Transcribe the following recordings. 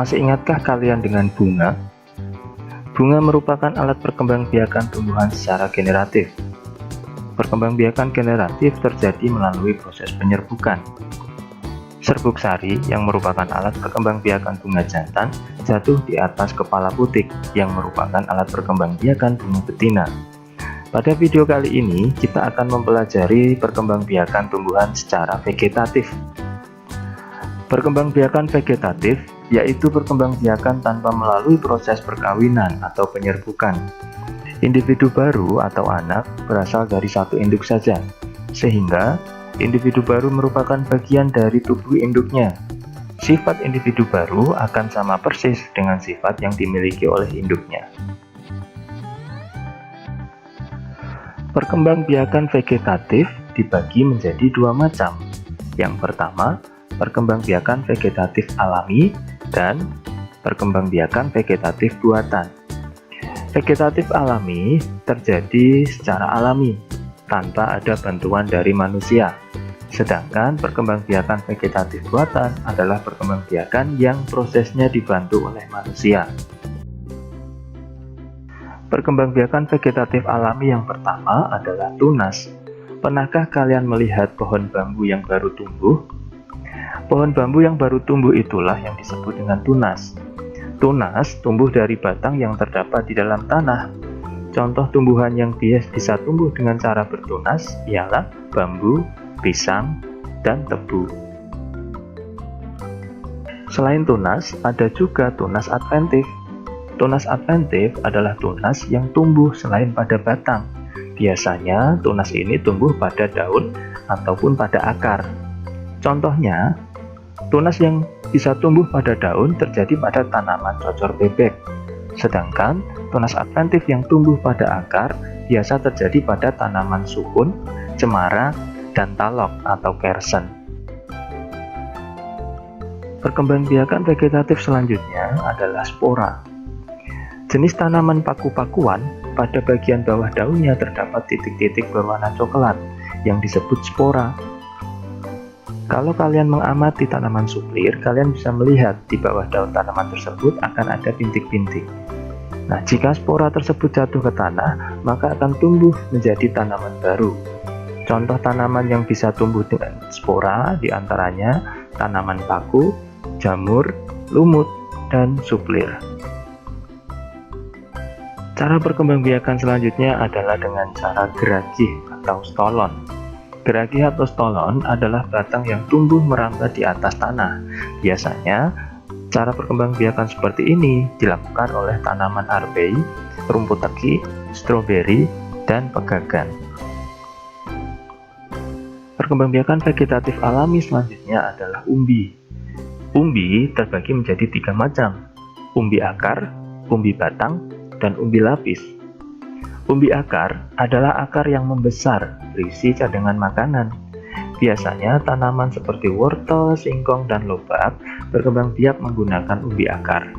Masih ingatkah kalian dengan bunga? Bunga merupakan alat perkembangbiakan tumbuhan secara generatif. Perkembangbiakan generatif terjadi melalui proses penyerbukan. Serbuk sari yang merupakan alat perkembangbiakan bunga jantan jatuh di atas kepala putik yang merupakan alat perkembangbiakan bunga betina. Pada video kali ini kita akan mempelajari perkembangbiakan tumbuhan secara vegetatif. Perkembangbiakan vegetatif yaitu perkembangbiakan tanpa melalui proses perkawinan atau penyerbukan. Individu baru atau anak berasal dari satu induk saja, sehingga individu baru merupakan bagian dari tubuh induknya. Sifat individu baru akan sama persis dengan sifat yang dimiliki oleh induknya. Perkembangbiakan vegetatif dibagi menjadi dua macam. Yang pertama, perkembangbiakan vegetatif alami dan perkembangbiakan vegetatif buatan. Vegetatif alami terjadi secara alami tanpa ada bantuan dari manusia. Sedangkan perkembangbiakan vegetatif buatan adalah perkembangbiakan yang prosesnya dibantu oleh manusia. Perkembangbiakan vegetatif alami yang pertama adalah tunas. Pernahkah kalian melihat pohon bambu yang baru tumbuh? Pohon bambu yang baru tumbuh itulah yang disebut dengan tunas. Tunas tumbuh dari batang yang terdapat di dalam tanah. Contoh tumbuhan yang bisa tumbuh dengan cara bertunas ialah bambu, pisang, dan tebu. Selain tunas, ada juga tunas adventif. Tunas adventif adalah tunas yang tumbuh selain pada batang. Biasanya tunas ini tumbuh pada daun ataupun pada akar. Contohnya, tunas yang bisa tumbuh pada daun terjadi pada tanaman cocor bebek. Sedangkan tunas adventif yang tumbuh pada akar biasa terjadi pada tanaman sukun, cemara, dan talok atau kersen. Perkembangbiakan vegetatif selanjutnya adalah spora. Jenis tanaman paku-pakuan, pada bagian bawah daunnya terdapat titik-titik berwarna coklat yang disebut spora. Kalau kalian mengamati tanaman suplir, kalian bisa melihat di bawah daun tanaman tersebut akan ada bintik-bintik. Nah, jika spora tersebut jatuh ke tanah, maka akan tumbuh menjadi tanaman baru. Contoh tanaman yang bisa tumbuh dengan spora diantaranya tanaman paku, jamur, lumut, dan suplir. Cara perkembangbiakan selanjutnya adalah dengan cara geragih atau stolon. Geragih atau stolon adalah batang yang tumbuh merambat di atas tanah. Biasanya, cara perkembangbiakan seperti ini dilakukan oleh tanaman arbei, rumput teki, stroberi, dan pegagan. Perkembangbiakan vegetatif alami selanjutnya adalah umbi. Umbi terbagi menjadi tiga macam: umbi akar, umbi batang, dan umbi lapis. Umbi akar adalah akar yang membesar, berisi cadangan makanan. Biasanya tanaman seperti wortel, singkong, dan lobak berkembang biak menggunakan umbi akar.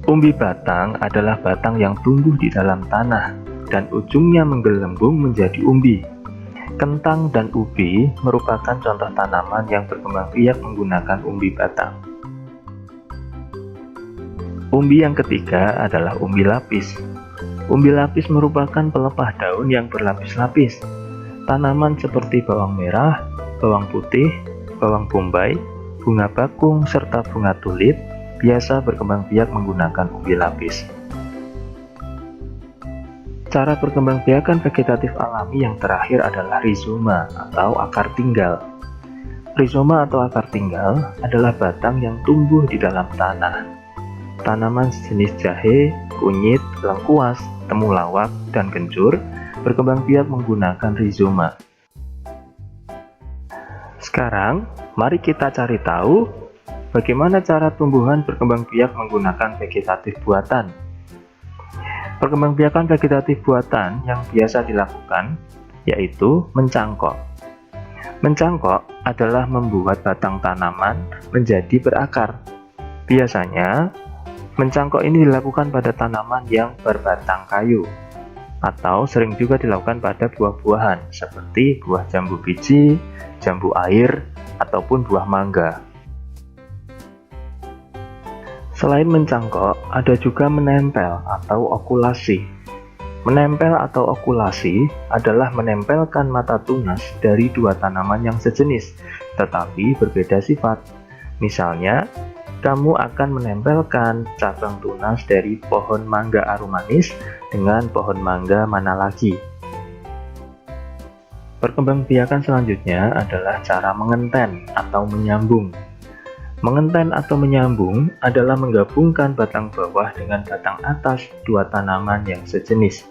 Umbi batang adalah batang yang tumbuh di dalam tanah dan ujungnya menggelembung menjadi umbi. Kentang dan ubi merupakan contoh tanaman yang berkembang biak menggunakan umbi batang. Umbi yang ketiga adalah umbi lapis. Umbi lapis merupakan pelepah daun yang berlapis-lapis. Tanaman seperti bawang merah, bawang putih, bawang bombay, bunga bakung, serta bunga tulip biasa berkembang biak menggunakan umbi lapis. Cara perkembangbiakan vegetatif alami yang terakhir adalah rizoma atau akar tinggal. Rizoma atau akar tinggal adalah batang yang tumbuh di dalam tanah. Tanaman sejenis jahe, kunyit, lengkuas, temulawak, dan kencur berkembang biak menggunakan rizoma. Sekarang, mari kita cari tahu bagaimana cara tumbuhan berkembang biak menggunakan vegetatif buatan. Perkembangbiakan vegetatif buatan yang biasa dilakukan yaitu mencangkok. Mencangkok adalah membuat batang tanaman menjadi berakar. Biasanya, mencangkok ini dilakukan pada tanaman yang berbatang kayu, atau sering juga dilakukan pada buah-buahan seperti buah jambu biji, jambu air, ataupun buah mangga. Selain mencangkok, ada juga menempel atau okulasi. Menempel atau okulasi adalah menempelkan mata tunas dari dua tanaman yang sejenis, tetapi berbeda sifat. Misalnya, kamu akan menempelkan cabang tunas dari pohon mangga aromanis dengan pohon mangga mana lagi. Perkembangbiakan selanjutnya adalah cara mengenten atau menyambung. Mengenten atau menyambung adalah menggabungkan batang bawah dengan batang atas dua tanaman yang sejenis.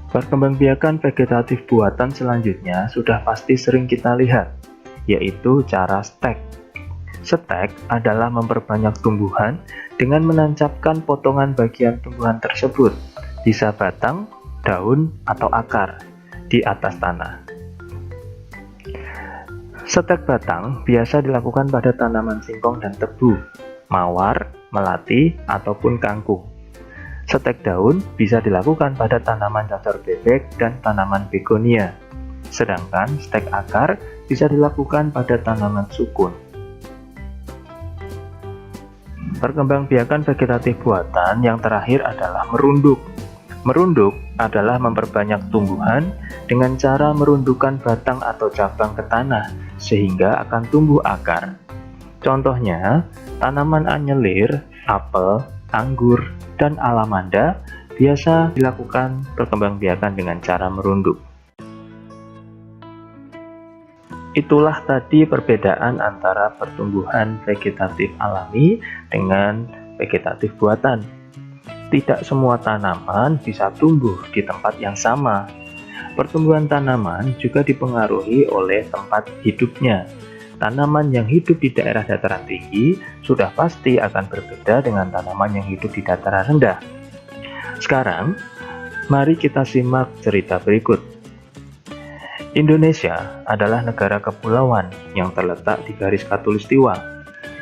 Perkembangbiakan vegetatif buatan selanjutnya sudah pasti sering kita lihat, yaitu cara stek. Stek adalah memperbanyak tumbuhan dengan menancapkan potongan bagian tumbuhan tersebut, bisa batang, daun, atau akar, di atas tanah. Stek batang biasa dilakukan pada tanaman singkong dan tebu, mawar, melati, ataupun kangkung. Stek daun bisa dilakukan pada tanaman cacar bebek dan tanaman begonia, sedangkan stek akar bisa dilakukan pada tanaman sukun. Perkembangbiakan vegetatif buatan yang terakhir adalah merunduk. Merunduk adalah memperbanyak tumbuhan dengan cara merundukkan batang atau cabang ke tanah sehingga akan tumbuh akar. Contohnya, tanaman anyelir, apel, anggur, dan alamanda biasa dilakukan perkembangbiakan dengan cara merunduk. Itulah tadi perbedaan antara pertumbuhan vegetatif alami dengan vegetatif buatan. Tidak semua tanaman bisa tumbuh di tempat yang sama. Pertumbuhan tanaman juga dipengaruhi oleh tempat hidupnya. Tanaman yang hidup di daerah dataran tinggi sudah pasti akan berbeda dengan tanaman yang hidup di dataran rendah. Sekarang, mari kita simak cerita berikut. Indonesia adalah negara kepulauan yang terletak di garis khatulistiwa.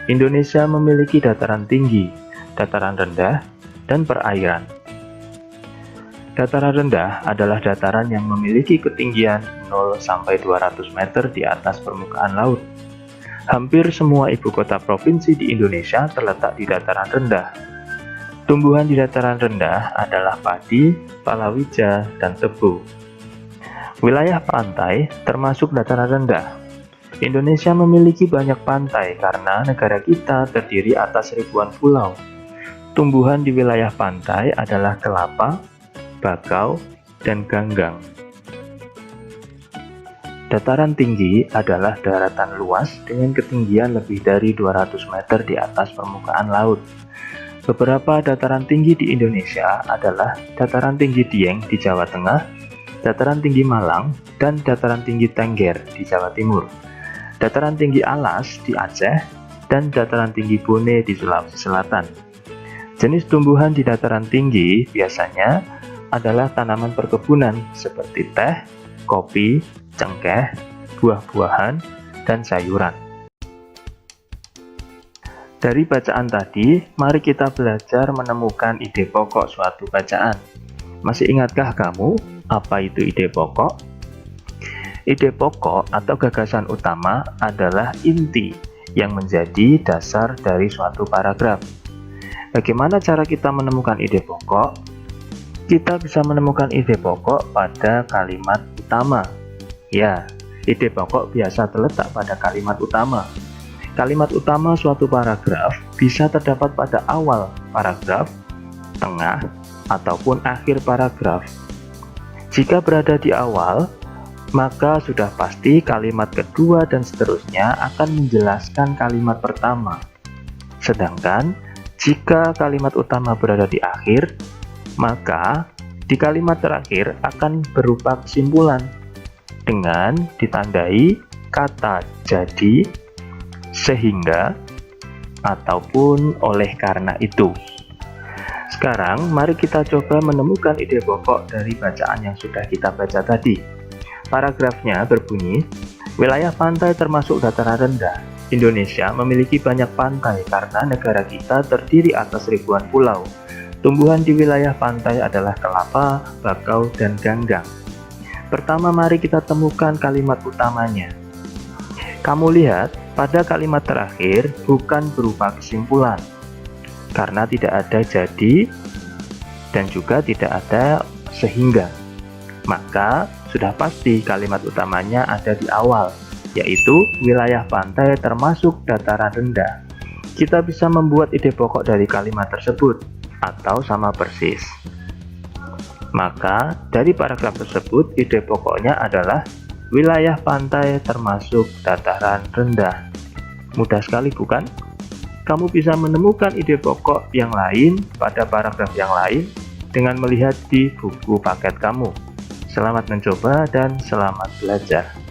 Indonesia memiliki dataran tinggi, dataran rendah, dan perairan. Dataran rendah adalah dataran yang memiliki ketinggian 0-200 meter di atas permukaan laut. Hampir semua ibu kota provinsi di Indonesia terletak di dataran rendah. Tumbuhan di dataran rendah adalah padi, palawija, dan tebu. Wilayah pantai termasuk dataran rendah. Indonesia memiliki banyak pantai karena negara kita terdiri atas ribuan pulau. Tumbuhan di wilayah pantai adalah kelapa, bakau, dan ganggang. Dataran tinggi adalah daratan luas dengan ketinggian lebih dari 200 meter di atas permukaan laut. Beberapa dataran tinggi di Indonesia adalah Dataran Tinggi Dieng di Jawa Tengah, Dataran Tinggi Malang, dan Dataran Tinggi Tengger di Jawa Timur, Dataran Tinggi Alas di Aceh, dan Dataran Tinggi Bone di Sulawesi Selatan. Jenis tumbuhan di dataran tinggi biasanya adalah tanaman perkebunan seperti teh, kopi, cengkeh, buah-buahan, dan sayuran. Dari bacaan tadi, mari kita belajar menemukan ide pokok suatu bacaan. Masih ingatkah kamu apa itu ide pokok? Ide pokok atau gagasan utama adalah inti yang menjadi dasar dari suatu paragraf. Bagaimana cara kita menemukan ide pokok? Kita bisa menemukan ide pokok pada kalimat utama. Ya, ide pokok biasa terletak pada kalimat utama. Kalimat utama suatu paragraf bisa terdapat pada awal paragraf, tengah, ataupun akhir paragraf. Jika berada di awal, maka sudah pasti kalimat kedua dan seterusnya akan menjelaskan kalimat pertama. Sedangkan jika kalimat utama berada di akhir, maka di kalimat terakhir akan berupa kesimpulan dengan ditandai kata jadi, sehingga, ataupun oleh karena itu. Sekarang mari kita coba menemukan ide pokok dari bacaan yang sudah kita baca tadi. Paragrafnya berbunyi, wilayah pantai termasuk dataran rendah. Indonesia memiliki banyak pantai karena negara kita terdiri atas ribuan pulau. Tumbuhan di wilayah pantai adalah kelapa, bakau, dan ganggang. Pertama, mari kita temukan kalimat utamanya. Kamu lihat, pada kalimat terakhir bukan berupa kesimpulan, karena tidak ada jadi dan juga tidak ada sehingga. Maka sudah pasti kalimat utamanya ada di awal, yaitu wilayah pantai termasuk dataran rendah. Kita bisa membuat ide pokok dari kalimat tersebut atau sama persis. Maka dari paragraf tersebut ide pokoknya adalah wilayah pantai termasuk dataran rendah. Mudah sekali bukan? Kamu bisa menemukan ide pokok yang lain pada paragraf yang lain dengan melihat di buku paket kamu. Selamat mencoba dan selamat belajar.